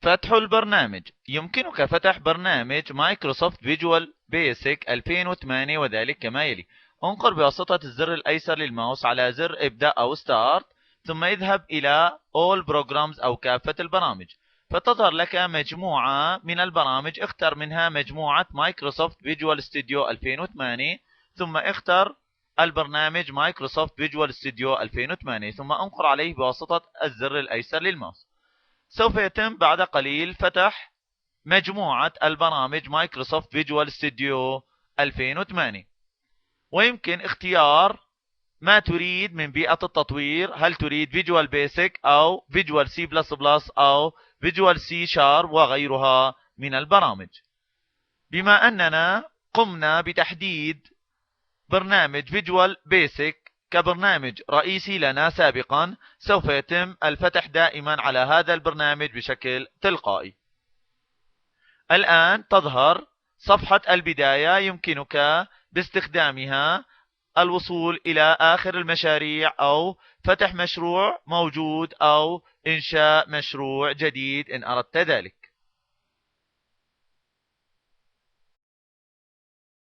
فتح البرنامج. يمكنك فتح برنامج مايكروسوفت فيجوال بيسك 2008 وذلك كما يلي. انقر بواسطة الزر الأيسر للماوس على زر ابدأ أو ستارت، ثم اذهب إلى All Programs أو كافة البرامج، فتظهر لك مجموعة من البرامج. اختر منها مجموعة مايكروسوفت فيجوال ستوديو 2008، ثم اختر البرنامج مايكروسوفت فيجوال ستوديو 2008، ثم انقر عليه بواسطة الزر الأيسر للماوس. سوف يتم بعد قليل فتح مجموعة البرامج مايكروسوفت فيجوال ستوديو 2008، ويمكن اختيار ما تريد من بيئة التطوير. هل تريد فيجوال بيسك أو فيجوال سي بلس بلس أو فيجوال سي شارب وغيرها من البرامج. بما أننا قمنا بتحديد برنامج فيجوال بيسك كبرنامج رئيسي لنا سابقا، سوف يتم الفتح دائما على هذا البرنامج بشكل تلقائي. الآن تظهر صفحة البداية، يمكنك باستخدامها الوصول إلى آخر المشاريع أو فتح مشروع موجود أو إنشاء مشروع جديد إن أردت ذلك.